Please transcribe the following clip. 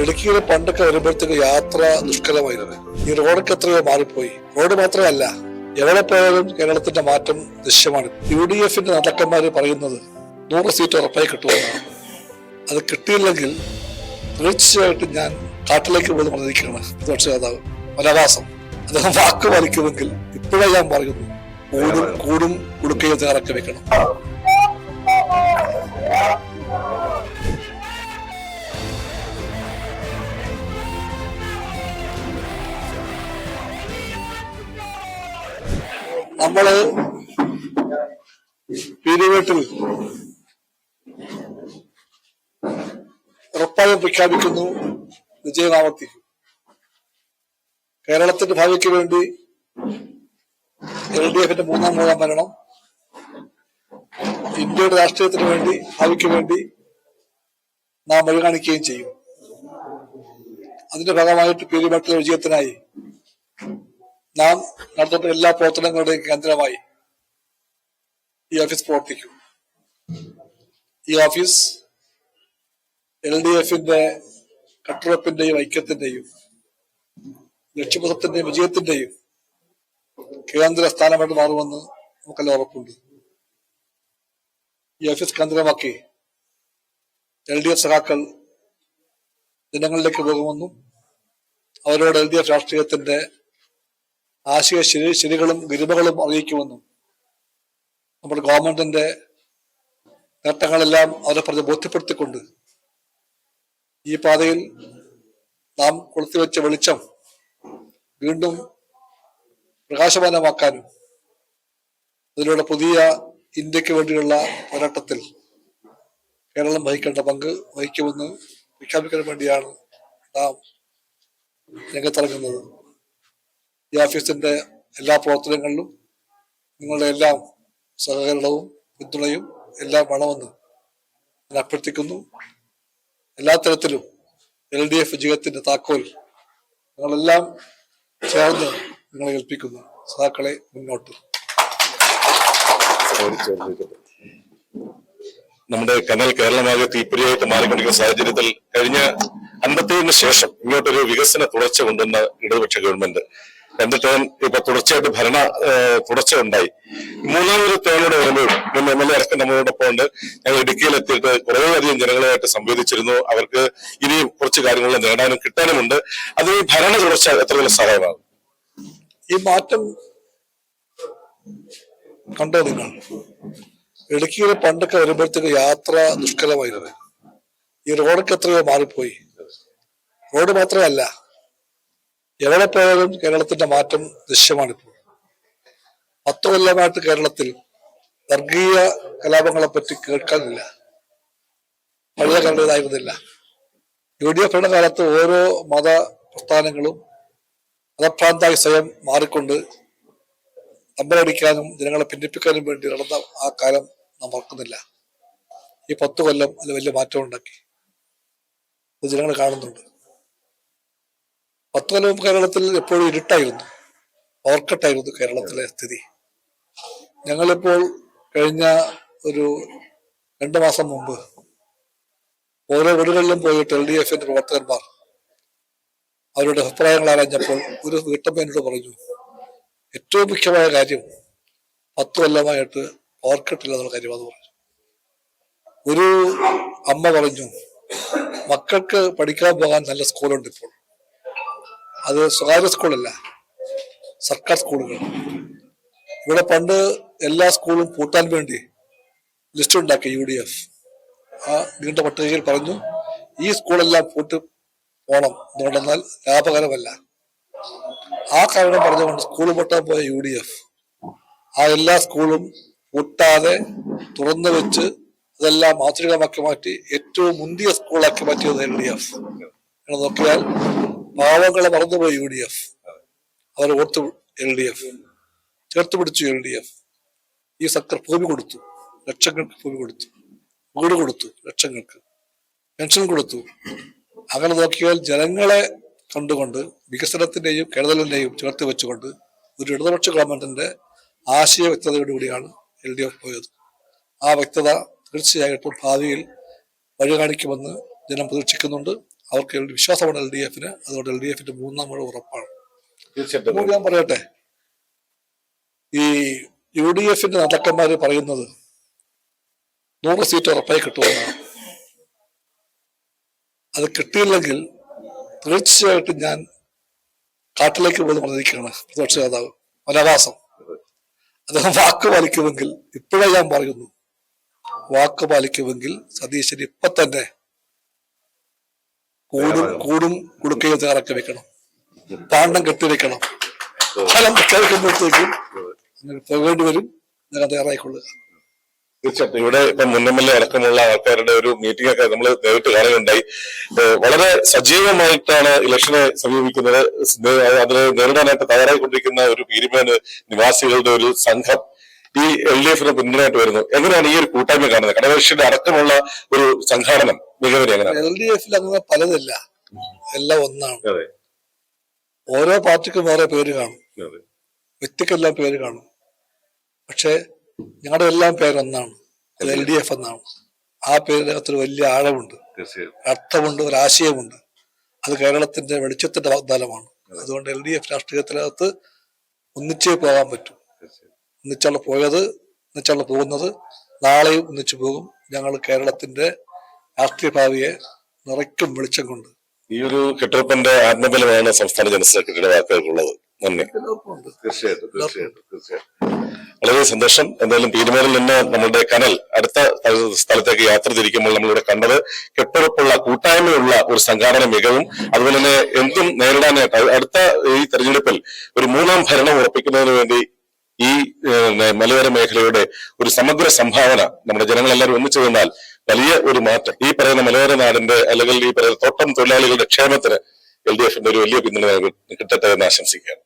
ഇടുക്കിയിൽ പണ്ടൊക്കെ വരുമ്പോഴത്തേക്ക് യാത്ര ദുഷ്കരമായിരുന്നു. ഈ റോഡൊക്കെ എത്രയോ മാറിപ്പോയി. റോഡ് മാത്രമല്ല, എവിടെ പോയാലും കേരളത്തിന്റെ മാറ്റം ദൃശ്യമാണ്. UDF നേതാക്കന്മാര് പറയുന്നത് 100 സീറ്റ് ഉറപ്പായി കിട്ടുമെന്നാണ്. അത് കിട്ടിയില്ലെങ്കിൽ തീർച്ചയായിട്ടും ഞാൻ കാട്ടിലേക്ക് പോലും പറഞ്ഞിരിക്കുകയാണ് പ്രതിപക്ഷ നേതാവ് വനവാസം. അദ്ദേഹം വാക്ക് പാലിക്കുമെങ്കിൽ ഇപ്പോഴേ ഞാൻ പറയുന്നു, കൂടും കുടുക്കയും തയ്യാറാക്കി വെക്കണം. നമ്മള് പീരുവേട്ടിൽ ഉറപ്പായും പ്രഖ്യാപിക്കുന്നു, വിജയനാമത്തിക്കും. കേരളത്തിന്റെ ഭാവിക്ക് വേണ്ടി LDF മൂന്നാം ഭരണം, ഇന്ത്യയുടെ രാഷ്ട്രീയത്തിന് വേണ്ടി, ഭാവിക്ക് വേണ്ടി നാം വഴികാണിക്കുകയും ചെയ്യും. അതിന്റെ ഭാഗമായിട്ട് പീരുവേട്ടിലെ വിജയത്തിനായി നാം നടത്തുന്ന എല്ലാ പ്രവർത്തനങ്ങളുടെയും കേന്ദ്രമായി ഈ ഓഫീസ് പ്രവർത്തിക്കും. ഈ ഓഫീസ് LDF കട്ടുറപ്പിന്റെയും ഐക്യത്തിന്റെയും ലക്ഷ്യബോധത്തിന്റെയും വിജയത്തിന്റെയും കേന്ദ്ര സ്ഥാനമായിട്ട് മാറുമെന്ന് നമുക്കെല്ലാം ഉറപ്പുണ്ട്. ഈ ഓഫീസ് കേന്ദ്രമാക്കി LDF സഖാക്കൾ ജനങ്ങളിലേക്ക് പോകുമെന്നും അവരോട് LDF രാഷ്ട്രീയത്തിന്റെ ആശയ ശരികളും ഗരിമകളും അറിയിക്കുമെന്നും നമ്മുടെ ഗവൺമെന്റിന്റെ നേട്ടങ്ങളെല്ലാം അവരെ പറഞ്ഞ് ബോധ്യപ്പെടുത്തിക്കൊണ്ട് ഈ പാതയിൽ നാം കൊളുത്തിവെച്ച വെളിച്ചം വീണ്ടും പ്രകാശമാനമാക്കാനും അതിലൂടെ പുതിയ ഇന്ത്യക്ക് വേണ്ടിയുള്ള പോരാട്ടത്തിൽ കേരളം വഹിക്കേണ്ട പങ്ക് വഹിക്കുമെന്ന് പ്രഖ്യാപിക്കാൻ വേണ്ടിയാണ് നാം രംഗത്തിറങ്ങുന്നത്. ഈ ഓഫീസിന്റെ എല്ലാ പ്രവർത്തനങ്ങളിലും നിങ്ങളുടെ എല്ലാം സഹകരണവും പിന്തുണയും എല്ലാം വേണമെന്ന് ഞാൻ അഭ്യർത്ഥിക്കുന്നു. എല്ലാ തരത്തിലും LDF വിജയത്തിന്റെ താക്കോൽ നിങ്ങളെല്ലാം ചേർന്ന് നിങ്ങളെ ഏൽപ്പിക്കുന്നു. സഹാക്കളെ മുന്നോട്ട്. നമ്മുടെ കനൽ കേരളമാകെ തീപ്പൊരിയായിട്ട് മാറിക്കൊണ്ടിരിക്കുന്ന സാഹചര്യത്തിൽ കഴിഞ്ഞ 57 ശേഷം ഇങ്ങോട്ടൊരു വികസന തുടർച്ച കൊണ്ടുവന്ന ഇടതുപക്ഷ ഗവൺമെന്റ് 2 ടേം ഇപ്പൊ തുടർച്ചയായിട്ട് തുടർച്ച ഉണ്ടായി. 3ാമതൊരു ടേമിലൂടെ വരുമ്പോൾ MLA അടക്കം നമ്മളോടൊപ്പം ഉണ്ട്. ഞങ്ങൾ ഇടുക്കിയിലെത്തിയിട്ട് കുറേയധികം ജനങ്ങളുമായിട്ട് സംവേദിച്ചിരുന്നു. അവർക്ക് ഇനിയും കുറച്ച് കാര്യങ്ങൾ നേടാനും കിട്ടാനുമുണ്ട്. അത് ഈ ഭരണ തുടർച്ച എത്രത്തോളം സഹായമാകും? ഈ മാറ്റം കണ്ടോ നിങ്ങൾ? ഇടുക്കിയിൽ പണ്ടൊക്കെ വരുമ്പോഴത്തേക്ക് യാത്ര ദുഷ്കരമായിരുന്നു. ഈ റോഡൊക്കെ എത്രയോ മാറിപ്പോയി. റോഡ് മാത്രമല്ല, എവിടെ പോയാലും കേരളത്തിന്റെ മാറ്റം ദൃശ്യമാണിപ്പോൾ. 10 കൊല്ലമായിട്ട് കേരളത്തിൽ വർഗീയ കലാപങ്ങളെ പറ്റി കേൾക്കാനില്ല. പഴയ കണ്ടതായിരുന്നില്ല. UDF ഭരണകാലത്ത് ഓരോ മത പ്രസ്ഥാനങ്ങളും മതഭ്രാന്തായി സ്വയം മാറിക്കൊണ്ട് തമ്പലടിക്കാനും ജനങ്ങളെ ഭിന്നിപ്പിക്കാനും വേണ്ടി നടന്ന ആ കാലം നാം മറക്കുന്നില്ല. ഈ 10 കൊല്ലം അതിൽ വലിയ മാറ്റം ഉണ്ടാക്കി. അത് ജനങ്ങൾ കാണുന്നുണ്ട്. 10 കൊല്ലം കേരളത്തിൽ എപ്പോഴും ഇരുട്ടായിരുന്നു, പവർക്കട്ടായിരുന്നു കേരളത്തിലെ സ്ഥിതി. ഞങ്ങളിപ്പോൾ കഴിഞ്ഞ ഒരു 2 മാസം മുമ്പ് ഓരോ വീടുകളിലും പോയിട്ട് LDF പ്രവർത്തകന്മാർ അവരുടെ അഭിപ്രായങ്ങൾ അറിഞ്ഞപ്പോൾ ഒരു വീട്ടമ്മ എന്നോട് പറഞ്ഞു, ഏറ്റവും മുഖ്യമായ കാര്യം 10 കൊല്ലമായിട്ട് പവർക്കട്ടില്ല എന്നുള്ള കാര്യമാണെന്ന് പറഞ്ഞു. ഒരു അമ്മ പറഞ്ഞു, മക്കൾക്ക് പഠിക്കാൻ പോകാൻ നല്ല സ്കൂളുണ്ട് ഇപ്പോൾ. അത് സ്വകാര്യ സ്കൂളല്ല, സർക്കാർ സ്കൂളുകൾ. ഇവിടെ പണ്ട് എല്ലാ സ്കൂളും പൂട്ടാൻ വേണ്ടി ലിസ്റ്റ് ഉണ്ടാക്കി UDF. ആ നീണ്ട പട്ടികയിൽ പറഞ്ഞു, ഈ സ്കൂളെല്ലാം പൂട്ടി പോണം, എന്തുകൊണ്ടെന്നാൽ ലാഭകരമല്ല. ആ കാരണം പറഞ്ഞുകൊണ്ട് സ്കൂൾ പൂട്ടാൻ പോയ UDF ആ എല്ലാ സ്കൂളും പൂട്ടാതെ തുറന്നു വെച്ച് അതെല്ലാം മാതൃകമാക്കി മാറ്റി ഏറ്റവും മുന്തിയ സ്കൂളാക്കി മാറ്റിയത് LDF. നോക്കിയാൽ പാവങ്ങളെ മറന്നുപോയി UDF. അവർ ഓർത്തു LDF, ചേർത്ത് പിടിച്ചു LDF. ഈ സർക്കാർ ഭൂമി കൊടുത്തു, ലക്ഷങ്ങൾക്ക് ഭൂമി കൊടുത്തു, വീട് കൊടുത്തു, ലക്ഷങ്ങൾക്ക് പെൻഷൻ കൊടുത്തു. അങ്ങനെ നോക്കിയാൽ ജനങ്ങളെ കണ്ടുകൊണ്ട് വികസനത്തിന്റെയും കരുതലിന്റെയും ചേർത്ത് വെച്ചുകൊണ്ട് ഒരു ഇടതുപക്ഷ ഗവൺമെന്റിന്റെ ആശയ വ്യക്തതയോടുകൂടിയാണ് LDF പോയത്. ആ വ്യക്തത തീർച്ചയായിട്ടും ഭാവിയിൽ വഴി കാണിക്കുമെന്ന് ജനം പ്രതീക്ഷിക്കുന്നുണ്ട്. അവർക്ക് വിശ്വാസമാണ് LDF. അതുകൊണ്ട് LDF മൂന്നാം മഴ ഉറപ്പാണ്. തീർച്ചയായിട്ടും ഞാൻ പറയട്ടെ, ഈ UDF നേതാക്കന്മാര് പറയുന്നത് 100 സീറ്റ് ഉറപ്പായി കിട്ടുമെന്നാണ്. അത് കിട്ടിയില്ലെങ്കിൽ തീർച്ചയായിട്ടും ഞാൻ കാട്ടിലേക്ക് പോലും പറഞ്ഞിരിക്കുകയാണ് പ്രതിപക്ഷ നേതാവ് വനവാസം. അദ്ദേഹം വാക്ക് പാലിക്കുമെങ്കിൽ, ഇപ്പോഴേ ഞാൻ പറയുന്നു, വാക്ക് പാലിക്കുമെങ്കിൽ സതീശൻ ഇപ്പൊ തന്നെ കൂടും കുടുക്കയും തയ്യാറാക്കി വെക്കണം, പാണ്ഡം കെട്ടിവെക്കണം. ഫലം പ്രഖ്യാപിക്കുമ്പോഴത്തേക്കും അങ്ങനെ പോകേണ്ടി വരും. ഞാൻ തയ്യാറായിക്കൊള്ളുക. തീർച്ചയായിട്ടും ഇവിടെ ഇപ്പൊ മുൻ MLA അടക്കമുള്ള ആൾക്കാരുടെ ഒരു മീറ്റിംഗ് ഒക്കെ നമ്മൾ നേരിട്ട് കാണുകയുണ്ടായി. വളരെ സജീവമായിട്ടാണ് ഇലക്ഷനെ സമീപിക്കുന്നത്. അതിനെ നേരിടാനായിട്ട് തയ്യാറായിക്കൊണ്ടിരിക്കുന്ന ഒരു പീരുമേട് നിവാസികളുടെ ഒരു സംഘം ഈ LDF പിന്തുണയായിട്ട് വരുന്നു. എങ്ങനെയാണ് ഈ ഒരു കൂട്ടായ്മ കാണുന്നത്? കടകക്ഷിയുടെ അടക്കമുള്ള ഒരു സംഘാടനം മികവിനെ എങ്ങനെയാണ്? LDF അങ്ങനെ പലതല്ല, എല്ലാം ഒന്നാണ്. ഓരോ പാർട്ടിക്കും വേറെ പേര് കാണും, വ്യക്തിക്കെല്ലാം പേര് കാണും. പക്ഷെ ഞങ്ങളുടെ എല്ലാം പേരൊന്നാണ്, അത് LDF എന്നാണ്. ആ പേരിനകത്തൊരു വലിയ ആഴമുണ്ട്, അർത്ഥമുണ്ട്, ഒരാശയമുണ്ട്. അത് കേരളത്തിന്റെ വെളിച്ചത്തിന്റെ വാഗ്ദാനമാണ്. അതുകൊണ്ട് LDF രാഷ്ട്രീയത്തിനകത്ത് ഒന്നിച്ചേ പോകാൻ പറ്റും. ഒന്നിച്ചാണ് പോയത്, ഒന്നിച്ചാണ് പോകുന്നത്, നാളെയും ഒന്നിച്ചു പോകും. ഞങ്ങൾ കേരളത്തിന്റെ രാഷ്ട്രീയ ഭാവിയെ നിറയ്ക്കും വെളിച്ചം കൊണ്ട്. ഈ ഒരു കെട്ടുറപ്പിന്റെ ആത്മബലമാണ് സംസ്ഥാന ജനറൽ സെക്രട്ടറിയുടെ വാക്കുകൾക്കുള്ളത്. നന്ദി. തീർച്ചയായിട്ടും തീർച്ചയായിട്ടും തീർച്ചയായിട്ടും വളരെ സന്തോഷം. എന്തായാലും പീരുമേടിൽ നിന്ന് നമ്മുടെ കനൽ അടുത്ത സ്ഥലത്തേക്ക് യാത്ര തിരിക്കുമ്പോൾ നമ്മളിവിടെ കണ്ടത് കെട്ടുറപ്പുള്ള കൂട്ടായ്മയുള്ള ഒരു സംഘാടന മികവും അതുപോലെ തന്നെ എന്തും നേരിടാനായിട്ട് അടുത്ത ഈ തെരഞ്ഞെടുപ്പിൽ ഒരു മൂന്നാം ഭരണം ഉറപ്പിക്കുന്നതിന് വേണ്ടി ഈ മലയോര മേഖലയുടെ ഒരു സമഗ്ര സംഭാവന നമ്മുടെ ജനങ്ങളെല്ലാവരും ഒന്നിച്ചു നിന്നാൽ വലിയ ഒരു മാറ്റം ഈ പറയുന്ന മലയോര നാടിന്റെ അല്ലെങ്കിൽ ഈ പറയുന്ന തോട്ടം തൊഴിലാളികളുടെ ക്ഷേമത്തിന് LDF ഒരു വലിയ പിന്തുണ കിട്ടട്ടെ എന്ന് ആശംസിക്കുകയാണ്.